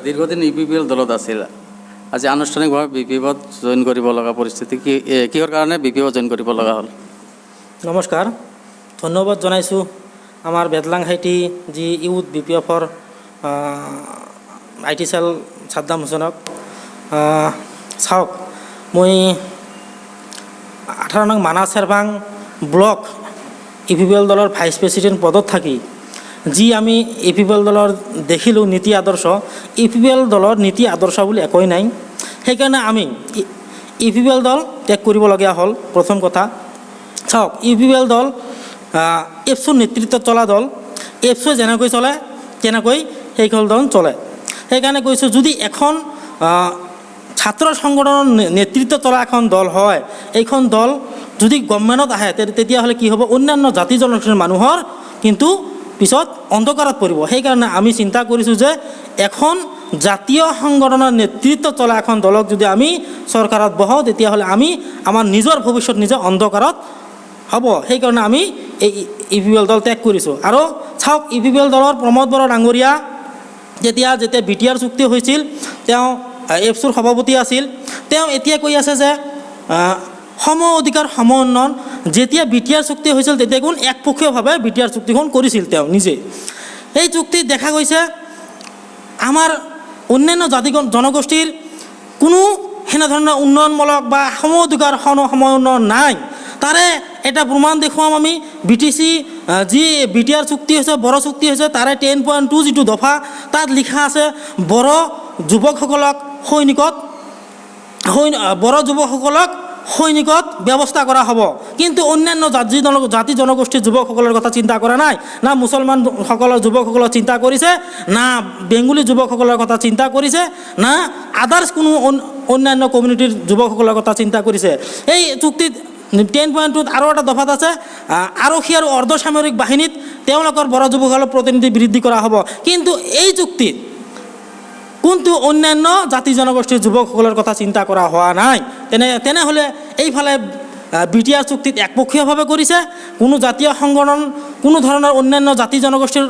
দীৰ্ঘদিন ইউপিপিএল দলত আছিল, আজি আনুষ্ঠানিকভাৱে বিপিএফত জইন কৰিব লগা পৰিস্থিতি কিহৰ কাৰণে বিপিএফত জইন কৰিব লগা হ'ল? নমস্কাৰ, ধন্যবাদ জনাইছোঁ আমাৰ বেদলাংহাইটি যি ইউথ বিপিএফৰ আই টি চেল ছাদ্দাম হুছেইনক। চাওক, মই 18 নং মানাহ চেৰভাং ব্লক ইউপিপিএল দলৰ ভাইচ প্ৰেছিডেণ্ট পদত থাকি যি আমি ইউপিপিএল দলৰ দেখিলোঁ নীতি আদৰ্শ, ইউপিপিএল দলৰ নীতি আদৰ্শ বুলি একোৱেই নাই। সেইকাৰণে আমি ইউপিপিএল দল ত্যাগ কৰিবলগীয়া হ'ল। প্ৰথম কথা চাওক, ইউপিপিএল দল এপছুৰ নেতৃত্বত চলা দল, এপছুৱে যেনেকৈ চলে তেনেকৈ সেইখন দল চলে। সেইকাৰণে কৈছোঁ, যদি এখন ছাত্ৰ সংগঠনৰ নেতৃত্বত চলা এখন দল হয়, এইখন দল যদি গভৰ্ণমেণ্টত আহে তেতিয়াহ'লে কি হ'ব, অন্যান্য জাতি জনগোষ্ঠীৰ মানুহৰ কিন্তু পিছত অন্ধকাৰত পৰিব। সেইকাৰণে আমি চিন্তা কৰিছোঁ যে এখন জাতীয় সংগঠনৰ নেতৃত্বত চলা এখন দলক যদি আমি চৰকাৰত বহাওঁ, তেতিয়াহ'লে আমি আমাৰ নিজৰ ভৱিষ্যত নিজে অন্ধকাৰত হ'ব। সেইকাৰণে আমি এই ইউপিপিএল দল ত্যাগ কৰিছোঁ। আৰু চাওক, ইউপিপিএল দলৰ প্ৰমোদ বড়ো ডাঙৰীয়া যেতিয়া BTR চুক্তি হৈছিল, তেওঁ এপছুৰ সভাপতি আছিল। তেওঁ এতিয়া কৈ আছে যে সম অধিকাৰ সম উন্নয়ন। যেতিয়া BTR চুক্তি হৈছিল তেতিয়া কোন একপক্ষীয়ভাৱে BTR চুক্তিখন কৰিছিল তেওঁ নিজে। এই চুক্তিত দেখা গৈছে আমাৰ অন্যান্য জাতি জনগোষ্ঠীৰ কোনো সেনেধৰণৰ উন্নয়নমূলক বা সম অধিকাৰ সম উন্নয়ন নাই। তাৰে এটা প্ৰমাণ দেখুৱাম আমি। BTC যি BTR চুক্তি হৈছে, বড়ো চুক্তি হৈছে, তাৰে 10.2 যিটো দফা, তাত লিখা আছে বড়ো যুৱকসকলক সৈনিকত ব্যৱস্থা কৰা হ'ব। কিন্তু অন্যান্য জাতি জনগোষ্ঠীৰ যুৱকসকলৰ কথা চিন্তা কৰা নাই। না মুছলমানসকলৰ যুৱকসকলৰ চিন্তা কৰিছে, না বেংগলী যুৱকসকলৰ কথা চিন্তা কৰিছে, না আদাৰ্ছ কোনো অন্যান্য কমিউনিটিৰ যুৱকসকলৰ কথা চিন্তা কৰিছে। এই চুক্তিত 10.2 আৰু এটা দফাত আছে, আৰক্ষী আৰু অৰ্ধসামৰিক বাহিনীত তেওঁলোকৰ বড়ো যুৱকসকলৰ প্ৰতিনিধি বৃদ্ধি কৰা হ'ব। কিন্তু এই চুক্তিত কোনটো অন্যান্য জাতি জনগোষ্ঠীৰ যুৱকসকলৰ কথা চিন্তা কৰা হোৱা নাই। তেনেহ'লে এইফালে BTR চুক্তিত একপক্ষীয়ভাৱে কৰিছে, কোনো জাতীয় সংগঠন, কোনো ধৰণৰ অন্যান্য জাতি জনগোষ্ঠীৰ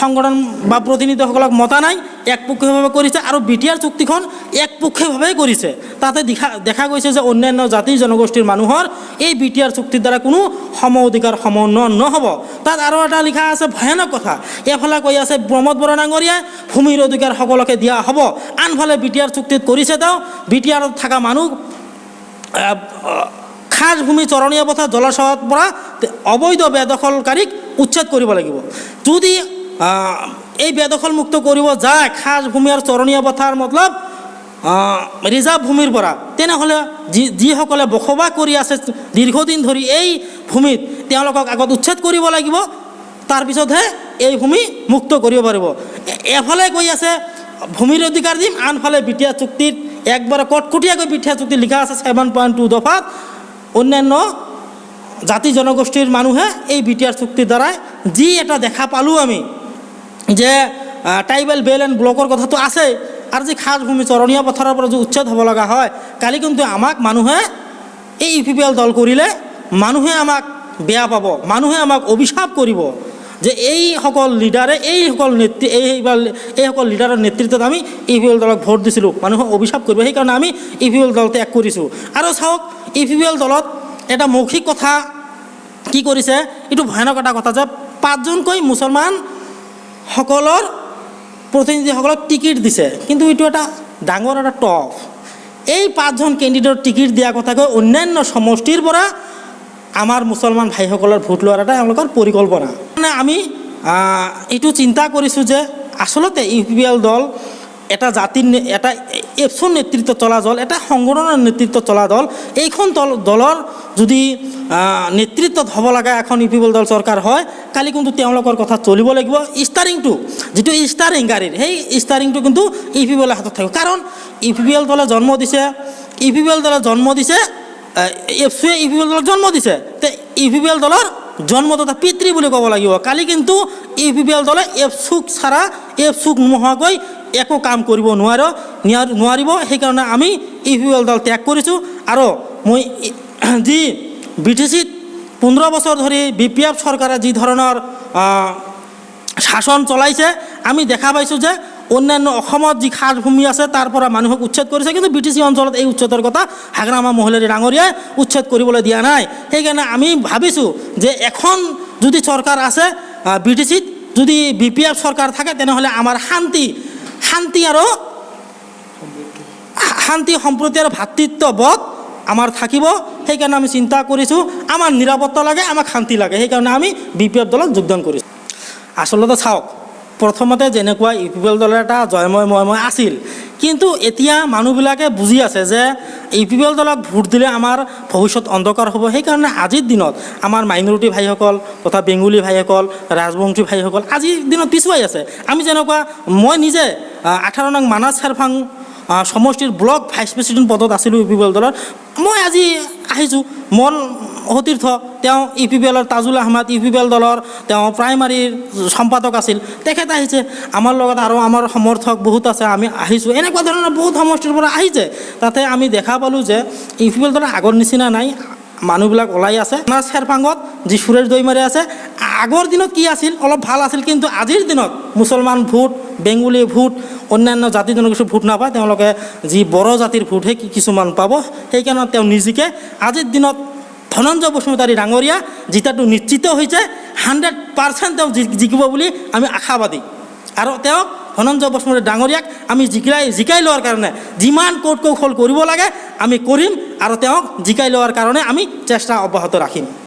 সংগঠন বা প্ৰতিনিধিসকলক মতা নাই, একপক্ষীয়ভাৱে কৰিছে। আৰু BTR চুক্তিখন একপক্ষীয়ভাৱেই কৰিছে। তাতে দেখা গৈছে যে অন্যান্য জাতি জনগোষ্ঠীৰ মানুহৰ এই BTR চুক্তিৰ দ্বাৰা কোনো সম অধিকাৰ সম উন্নয়ন নহ'ব। তাত আৰু এটা লিখা আছে ভয়ানক কথা। এফালে কৈ আছে প্ৰমোদ বড়ো ডাঙৰীয়াই ভূমিৰ অধিকাৰ সকলোকে দিয়া হ'ব, আনফালে BTR চুক্তিত কৰিছে তেওঁ BTRত থকা মানুহ খাজ ভূমি, চৰণীয়া পথাৰ, জলাশয়ৰ পৰা অবৈধ বেদখলকাৰীক উচ্ছেদ কৰিব লাগিব। যদি এই বেদখলমুক্ত কৰিব যায় খাজ ভূমি আৰু চৰণীয়া পথাৰ মতলব ৰিজাৰ্ভ ভূমিৰ পৰা, তেনেহ'লে যিসকলে বসবাস কৰি আছে দীৰ্ঘদিন ধৰি এই ভূমিত, তেওঁলোকক আগত উচ্ছেদ কৰিব লাগিব, তাৰপিছতহে এই ভূমি মুক্ত কৰিব পাৰিব। এফালে কৈ আছে ভূমিৰ অধিকাৰ দিম, আনফালে BTR চুক্তিত একবাৰে কটকটীয়াকৈ BTR চুক্তি লিখা আছে 7.2 দফাত অন্যান্য জাতি জনগোষ্ঠীৰ মানুহে এই BTR চুক্তিৰ দ্বাৰাই যি এটা দেখা পালোঁ আমি যে ট্ৰাইবেল বেল এণ্ড ব্লকৰ কথাটো আছে, আৰু যি খাজ ভূমি চৰণীয়া পথাৰৰ পৰা যে উচ্ছেদ হ'ব লগা হয়, কালি কিন্তু আমাক মানুহে এই ইউপিপিএল দল কৰিলে মানুহে আমাক বেয়া পাব, মানুহে আমাক অভিশাপ কৰিব যে এইসকল লিডাৰে এইসকল লিডাৰৰ নেতৃত্বত আমি ইউপিপিএল দলক ভোট দিছিলোঁ, মানুহক অভিশাপ কৰিব। সেইকাৰণে আমি ইউপিপিএল দল ত্যাগ কৰিছোঁ। আৰু চাওক, ইউপিপিএল দলত এটা মৌখিক কথা কি কৰিছে, এইটো ভয়ানক এটা কথা যে 5জনকৈ মুছলমানসকলৰ প্ৰতিনিধিসকলক টিকেট দিছে। কিন্তু এইটো এটা ডাঙৰ এটা টপ। এই 5জন কেণ্ডিডেটৰ টিকেট দিয়া কথাকৈ অন্যান্য সমষ্টিৰ পৰা আমাৰ মুছলমান ভাইসকলৰ ভোট লোৱাৰ এটা তেওঁলোকৰ পৰিকল্পনা। মানে আমি এইটো চিন্তা কৰিছোঁ যে আচলতে ইউপিপিএল দল এটা এটা এপছুৰ নেতৃত্বত চলা দল, এটা সংগঠনৰ নেতৃত্বত চলা দল। এইখন দলৰ যদি নেতৃত্বত হ'ব লগা এখন ইউপিপিএল দল চৰকাৰ হয়, কালি কিন্তু তেওঁলোকৰ কথা চলিব লাগিব। যিটো ষ্টাৰিং গাড়ীৰ, সেই ষ্টাৰিংটো কিন্তু ইউপিপিএলৰ হাতত থাকিব। কাৰণ ইউপিপিএল দলে জন্ম দিছে এপছুৱে ইউপিপিএল দলক জন্ম দিছে, তে ইউপিপিএল দলৰ জন্মদাতা পিতৃ বুলি ক'ব লাগিব। কালি কিন্তু ইউপিপিএল দলে এপছুক নোহোৱাকৈ একো কাম কৰিব নোৱাৰিব। সেইকাৰণে আমি ইউপিপিএল দল ত্যাগ কৰিছোঁ। আৰু মই যি BTCত 15 বছৰ ধৰি BPF চৰকাৰে যি ধৰণৰ শাসন চলাইছে, আমি দেখা পাইছোঁ যে অন্যান্য অসমত যি খাস ভূমি আছে তাৰ পৰা মানুহক উচ্ছেদ কৰিছে, কিন্তু BTC অঞ্চলত এই উচ্ছেদৰ কথা হাগ্ৰামা মহিলাৰী ডাঙৰীয়াই উচ্ছেদ কৰিবলৈ দিয়া নাই। সেইকাৰণে আমি ভাবিছোঁ যে এখন যদি চৰকাৰ আছে BTCত, যদি BPF চৰকাৰ থাকে, তেনেহ'লে আমাৰ শান্তি সম্প্ৰীতি আৰু ভাতৃত্ববোধ আমাৰ থাকিব। সেইকাৰণে আমি চিন্তা কৰিছোঁ আমাৰ নিৰাপত্তা লাগে, আমাক শান্তি লাগে, সেইকাৰণে আমি BPF দলত যোগদান কৰিছোঁ। আচলতে চাওক, প্ৰথমতে যেনেকুৱা UPPL দলৰ এটা জয়ময় আছিল, কিন্তু এতিয়া মানুহবিলাকে বুজি আছে যে UPPL দলক ভোট দিলে আমাৰ ভৱিষ্যত অন্ধকাৰ হ'ব। সেইকাৰণে আজিৰ দিনত আমাৰ মাইনৰিটি ভাইসকল তথা বেংগলী ভাইসকল, ৰাজবংশী ভাইসকল আজিৰ দিনত পিছুৱাই আছে। আমি যেনেকুৱা, মই নিজে 18 নং মানাছ চেৰফাং সমষ্টিৰ ব্লক ভাইচ প্ৰেচিডেণ্ট পদত আছিলোঁ UPPL দলৰ। মই আজি আহিছোঁ, মন সতীৰ্থ তেওঁ UPPLৰ তাজুল আহমেদ, UPPL দলৰ তেওঁ প্ৰাইমাৰীৰ সম্পাদক আছিল, তেখেত আহিছে, আমাৰ লগত আৰু আমাৰ সমৰ্থক বহুত আছে, আমি আহিছোঁ। এনেকুৱা ধৰণৰ বহুত সমষ্টিৰ পৰা আহিছে। তাতে আমি দেখা পালোঁ যে UPPL দলৰ আগৰ নিচিনা নাই, মানুহবিলাক ওলাই আছে। আমাৰ চেৰফাঙত যি সুৰেশ দৈমাৰী আছে, আগৰ দিনত কি আছিল, অলপ ভাল আছিল, কিন্তু আজিৰ দিনত মুছলমান ভোট, বেংগলী ভোট, অন্যান্য জাতি জনগোষ্ঠীৰ ভোট নাপায়, তেওঁলোকে যি বড়ো জাতিৰ ভোটহে কিছুমান পাব। সেইকাৰণে তেওঁ নিজিকে। আজিৰ দিনত ধনঞ্জয় বসুমতাৰী ডাঙৰীয়া জিতাটো নিশ্চিত হৈছে, 100% তেওঁ জিকিব বুলি আমি আশাবাদী। আৰু তেওঁক ধনঞ্জয় বসুমতাৰী ডাঙৰীয়াক আমি জিকাই লোৱাৰ কাৰণে যিমান কৌট কৌশল কৰিব লাগে আমি কৰিম, আৰু তেওঁক জিকাই লোৱাৰ কাৰণে আমি চেষ্টা অব্যাহত ৰাখিম।